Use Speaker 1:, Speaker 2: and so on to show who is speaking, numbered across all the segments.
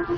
Speaker 1: ஏன்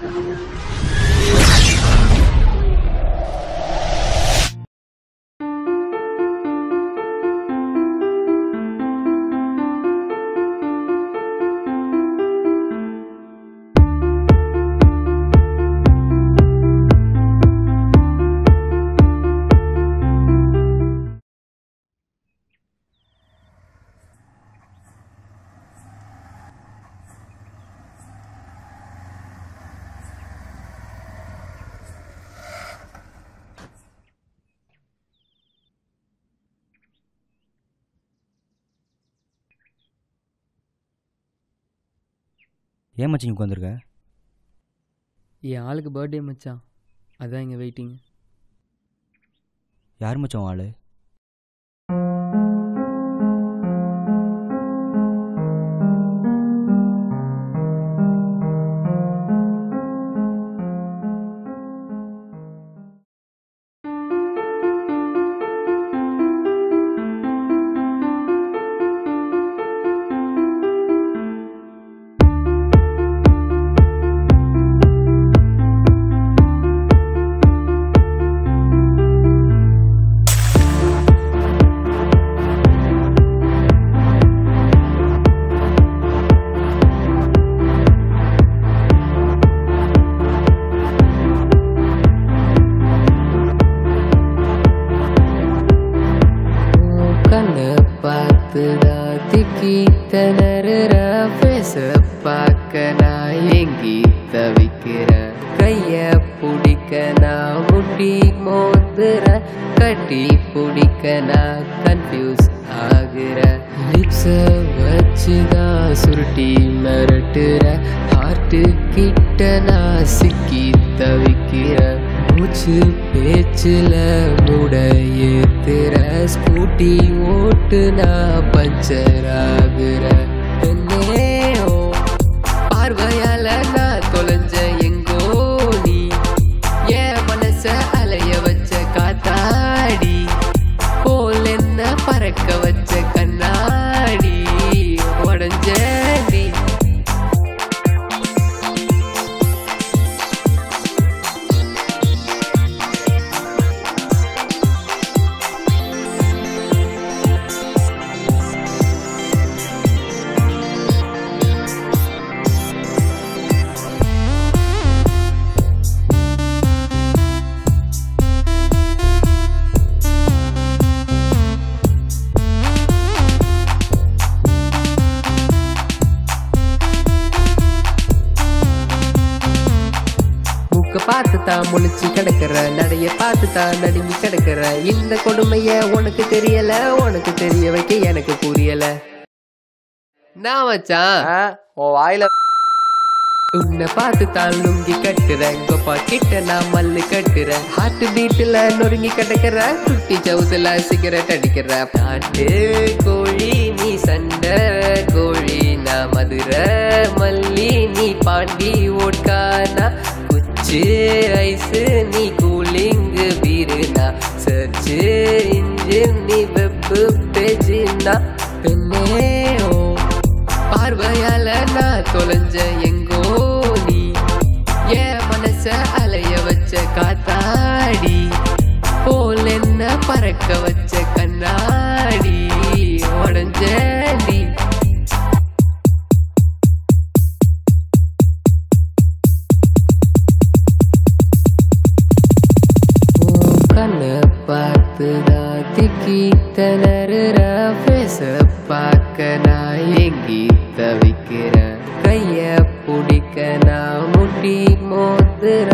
Speaker 1: மச்சி இங்கே உட்காந்துருக்க?
Speaker 2: என் ஆளுக்கு பர்த்டே மச்சான், அதான் இங்கே வெயிட்டிங்.
Speaker 1: யார் மச்சான் ஆள்?
Speaker 3: பார்க்க நான் எங்கி தவிக்கிற, கைய பிடிக்க நான் முட்டி மோதுற, கட்டி பிடிக்க நான் கன்ஃபியூஸ் ஆகுற, லிப்ஸ வச்சுதான் சுருட்டி மிரட்டுற, ஹார்ட்டு கிட்ட நான் சிக்கி தவிக்கிற, மூச்சு பேச்சுல முட ஏத்துற, ஸ்கூட்டி ஓட்டு நான் பஞ்சர் ஆகுற. பார்வையால நான் தொலைஞ்ச எங்கோ நீ, என் மனச அலைய வச்ச காத்தாடி, போல் என்ன பறக்க வச்ச கண்ணாடி, உடஞ்ச நீ. பார்த்துதான் முழிச்சு கிடக்குற, நடைய பார்த்துதான் நடுங்கி கிடக்குற, இந்த கொடுமைய உனக்கு தெரியல, உனக்கு தெரிய வைக்க எனக்கு புரியல. நான் வச்சான் வாயில உன்னை பார்த்துதான் லுங்கி கட்டுற, கொப்பா கிட்ட நான் மல்லு கட்டுற, ஹார்ட் பீட்டுல நொறுங்கி கிடக்குற, குட்டி சவுத்துல சிகரெட் அடிக்கிற. நாட்டு கோழி நீ சண்டை கோழி, நான் மதுரை மல்லி நீ பாண்டி ஓட்கானா, ஐசு நீ கூலிங் பீருனா, சர்ச்சு இன்ஜின் நீ வெப்பு பேஜினா. பெண்ணே பார்வையால நான் தொலைஞ்ச எங்கோ நீ, என் மனச அலைய வச்ச காத்தாடி, போல் என்ன பறக்க வச்ச கண்ணாடி, உடஞ்ச நீ. பார்த்துதான் திக்கி திணறுற, பேச பார்க்க நான் எங்கி தவிக்கிற, கைய பிடிக்க நான் முட்டி மோதுற,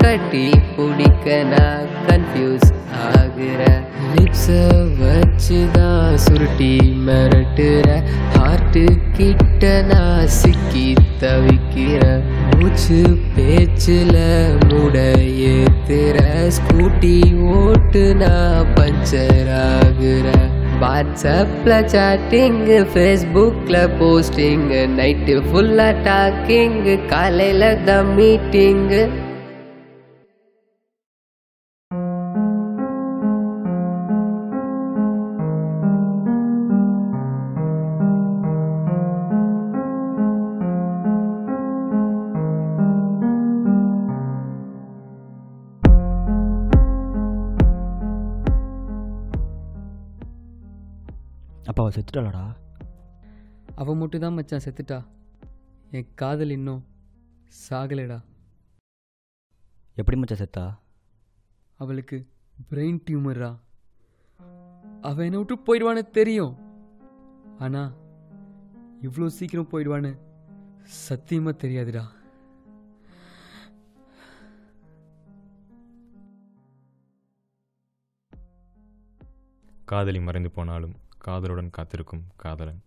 Speaker 3: கட்டி பிடிக்க நான் கன்ஃபியூஸ் ஆகுற, லிப்ஸ வச்சுதான் சுருட்டி மிரட்டுற, ஹார்ட்டு கிட்ட நான் சிக்கி தவிக்கிற, மூச்சு பேச்சுல முட ஏத்துற, ஸ்கூட்டி ஓட்டு நான் பஞ்சர் ஆகுற. வாட்ஸ்அப்ல சாட்டிங், ஃபேஸ்புக்ல போஸ்டிங், நைட்டு ஃபுல்லா டாக்கிங், காலையில தான் மீட்டிங்.
Speaker 1: அவள் செத்துட்டாளடா?
Speaker 2: அவன் மட்டும் தான் மச்சான் செத்துட்டா. என் காதல் இன்னும் சாகலைடா.
Speaker 1: எப்படி மச்சான் செத்தா?
Speaker 2: அவளுக்கு பிரெயின் டியூமரா. அவன் என்னை விட்டு போயிடுவான்னு தெரியும். ஆனால் இவ்வளோ சீக்கிரம் போயிடுவான்னு சத்தியமாக தெரியாதுடா.
Speaker 4: காதலி மறைந்து போனாலும் காதலுடன் காத்திருக்கும் காதலன்.